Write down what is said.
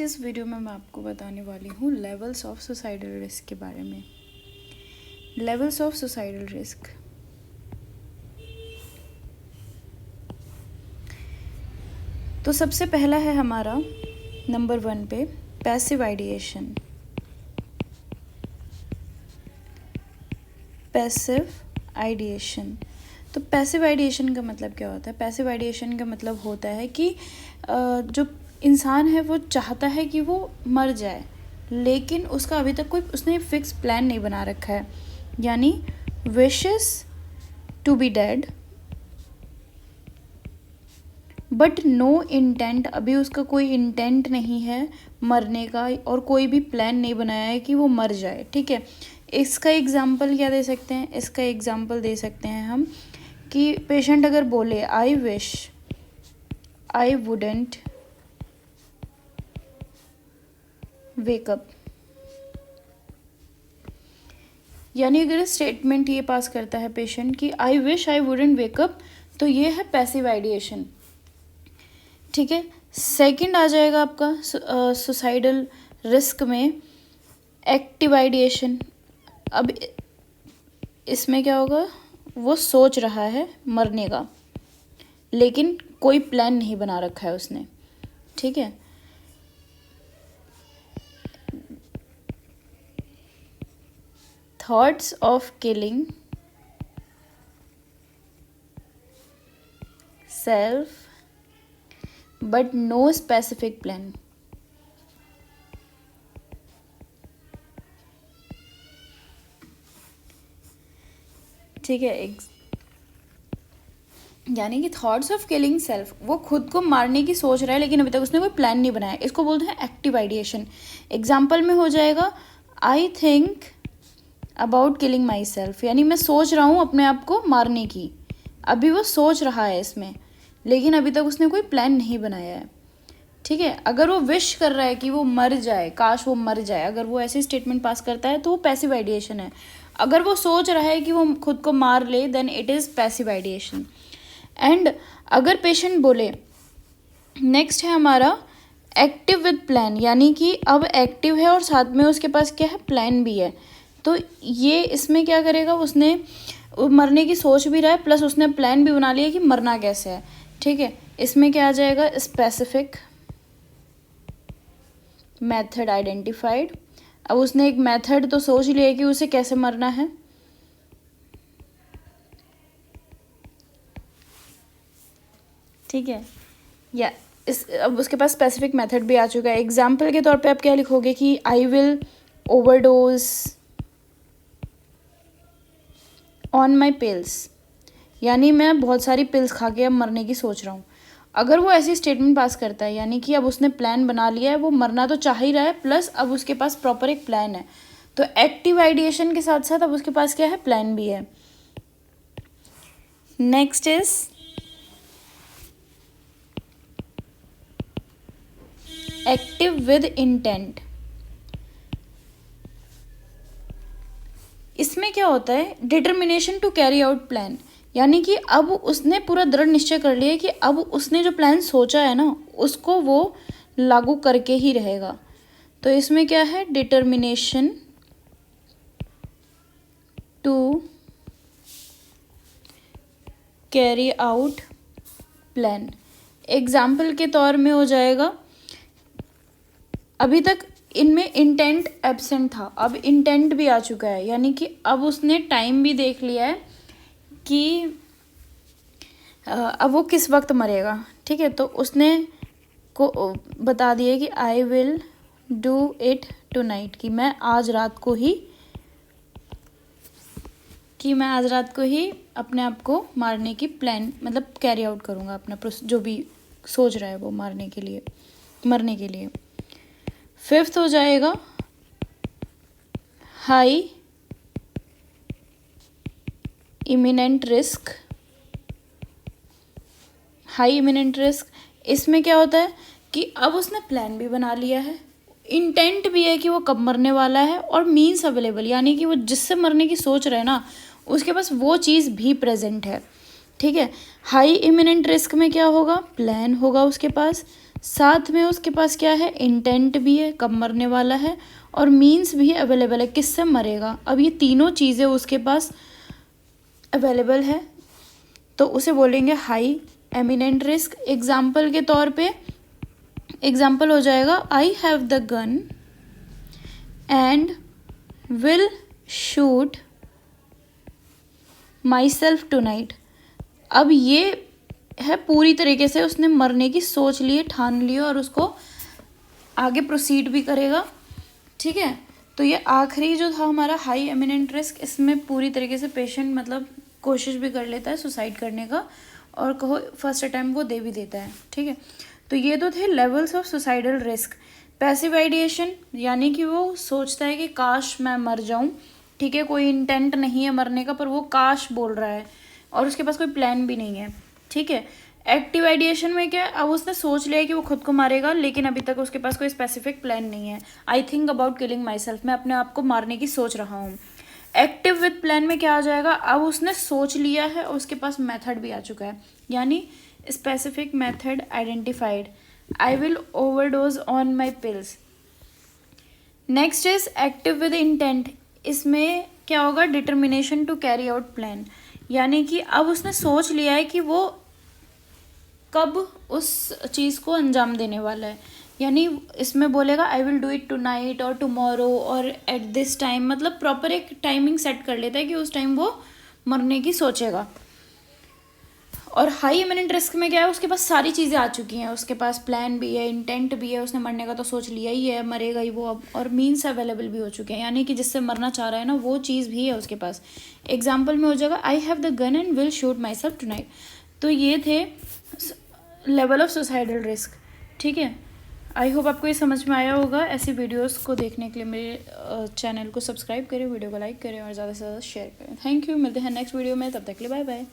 इस वीडियो में मैं आपको बताने वाली हूँ लेवल्स ऑफ सुसाइडल रिस्क के बारे में। Levels of suicidal risk. तो सबसे पहला है हमारा नंबर 1 पे पैसिव आइडिएशन। Passive ideation. तो पैसिव आइडिएशन का मतलब क्या होता है? पैसिव आइडिएशन का मतलब होता है कि जो इंसान है वो चाहता है कि वो मर जाए, लेकिन उसका अभी तक कोई उसने फिक्स प्लान नहीं बना रखा है, यानी wishes to be dead but no intent. अभी उसका कोई इंटेंट नहीं है मरने का और कोई भी प्लान नहीं बनाया है कि वो मर जाए। ठीक है, इसका एग्जाम्पल क्या दे सकते हैं? इसका एग्जाम्पल दे सकते हैं हम कि पेशेंट अगर बोले I wish I wouldn't wake up, यानी अगर स्टेटमेंट ये पास करता है पेशेंट कि I wish I wouldn't wake up, तो ये है पैसिव आइडिएशन। ठीक है, सेकंड आ जाएगा आपका सुसाइडल रिस्क में एक्टिव आइडिएशन। अब इसमें क्या होगा? वो सोच रहा है मरने का, लेकिन कोई प्लान नहीं बना रखा है उसने। ठीक है, thoughts of killing self but no specific plan. ठीक है, यानी कि थॉट्स ऑफ किलिंग सेल्फ, वो खुद को मारने की सोच रहा है लेकिन अभी तक उसने कोई प्लान नहीं बनाया। इसको बोलते हैं एक्टिव आइडिएशन। एग्जाम्पल में हो जाएगा I think about killing my self, यानी मैं सोच रहा हूँ अपने आप को मारने की। अभी वो सोच रहा है इसमें, लेकिन अभी तक उसने कोई प्लान नहीं बनाया है। ठीक है, अगर वो विश कर रहा है कि वो मर जाए, काश वो मर जाए, अगर वो ऐसे स्टेटमेंट पास करता है तो वो पैसिव आइडिएशन है। अगर वो सोच रहा है कि वो खुद को मार ले, then it is passive ideation. And अगर पेशेंट बोले, नेक्स्ट है हमारा एक्टिव विद प्लान, यानी कि अब एक्टिव है और साथ में उसके पास क्या है? प्लान भी है। तो ये इसमें क्या करेगा? उसने मरने की सोच भी रहा है, प्लस उसने प्लान भी बना लिया कि मरना कैसे है। ठीक है, इसमें क्या आ जाएगा? Specific method identified. अब उसने एक मेथड तो सोच लिया कि उसे कैसे मरना है। ठीक है, या अब उसके पास स्पेसिफिक मेथड भी आ चुका है। एग्जाम्पल के तौर पे आप क्या लिखोगे कि आई will overdose on my pills, यानी मैं बहुत सारी पिल्स खा के अब मरने की सोच रहा हूँ। अगर वो ऐसी स्टेटमेंट पास करता है, यानी कि अब उसने प्लान बना लिया है, वो मरना तो चाह ही रहा है, प्लस अब उसके पास प्रॉपर एक प्लान है। तो एक्टिव आइडिएशन के साथ साथ अब उसके पास क्या है? प्लान भी है। Next is active with intent. इसमें क्या होता है? Determination to carry out plan, यानी कि अब उसने पूरा दृढ़ निश्चय कर लिया कि अब उसने जो प्लान सोचा है ना, उसको वो लागू करके ही रहेगा। तो इसमें क्या है? Determination to carry out plan. Example के तौर में हो जाएगा, अभी तक इनमें इंटेंट एब्सेंट था, अब इंटेंट भी आ चुका है, यानी कि अब उसने टाइम भी देख लिया है कि अब वो किस वक्त मरेगा। ठीक है, तो उसने को बता दिया कि I will do it tonight, कि मैं आज रात को ही अपने आप को मारने की प्लान मतलब कैरी आउट करूँगा, अपना जो भी सोच रहा है वो मरने के लिए। फिफ्थ हो जाएगा high imminent risk. High imminent risk, इसमें क्या होता है कि अब उसने प्लान भी बना लिया है, इंटेंट भी है कि वो कब मरने वाला है, और मीन्स अवेलेबल, यानी कि वो जिससे मरने की सोच रहे हैं ना, उसके पास वो चीज़ भी प्रेजेंट है। ठीक है, हाई इमिनेंट रिस्क में क्या होगा? प्लान होगा उसके पास, साथ में उसके पास क्या है, इंटेंट भी है, कब मरने वाला है, और मीन्स भी अवेलेबल है, किससे मरेगा। अब ये तीनों चीज़ें उसके पास अवेलेबल है तो उसे बोलेंगे हाई एमिनेंट रिस्क। एग्जाम्पल के तौर पे एग्जाम्पल हो जाएगा, I have the gun and will shoot myself tonight. अब ये है पूरी तरीके से उसने मरने की सोच लिए, ठान लिए, और उसको आगे प्रोसीड भी करेगा। ठीक है, तो ये आखिरी जो था हमारा हाई एमिनेंट रिस्क, इसमें पूरी तरीके से पेशेंट मतलब कोशिश भी कर लेता है सुसाइड करने का, और कहो फर्स्ट अटैम्प्ट वो दे भी देता है। ठीक है, तो ये तो थे levels of suicidal risk. Passive ideation यानी कि वो सोचता है कि काश मैं मर जाऊं। ठीक है, कोई इंटेंट नहीं है मरने का, पर वो काश बोल रहा है और उसके पास कोई प्लान भी नहीं है। ठीक है, एक्टिव आइडिएशन में क्या है, अब उसने सोच लिया कि वो खुद को मारेगा, लेकिन अभी तक उसके पास कोई स्पेसिफिक प्लान नहीं है। I think about killing my self, मैं अपने आप को मारने की सोच रहा हूँ। एक्टिव विद प्लान में क्या आ जाएगा, अब उसने सोच लिया है और उसके पास मेथड भी आ चुका है, यानी specific method identified, I will overdose on my pills. Next is active with intent, इसमें क्या होगा, determination to carry out plan, यानी कि अब उसने सोच लिया है कि वो कब उस चीज़ को अंजाम देने वाला है, यानी इसमें बोलेगा I will do it tonight और टुमारो और एट दिस टाइम, मतलब प्रॉपर एक टाइमिंग सेट कर लेता है कि उस टाइम वो मरने की सोचेगा। और हाई इमिनेंट रिस्क में क्या है, उसके पास सारी चीज़ें आ चुकी हैं, उसके पास प्लान भी है, इंटेंट भी है, उसने मरने का तो सोच लिया ही है, मरेगा ही वो अब, और मीन्स अवेलेबल भी हो चुके हैं, यानी कि जिससे मरना चाह रहा है ना वो चीज़ भी है उसके पास। एग्जाम्पल में हो जाएगा I have the gun and will shoot my self tonight. तो ये थे लेवल ऑफ सुसाइडल रिस्क। ठीक है, आई होप आपको ये समझ में आया होगा। ऐसी वीडियोस को देखने के लिए मेरे चैनल को सब्सक्राइब करें, वीडियो को लाइक करें और ज़्यादा से ज़्यादा शेयर करें। थैंक यू, मिलते हैं नेक्स्ट वीडियो में, तब तक के लिए बाय बाय।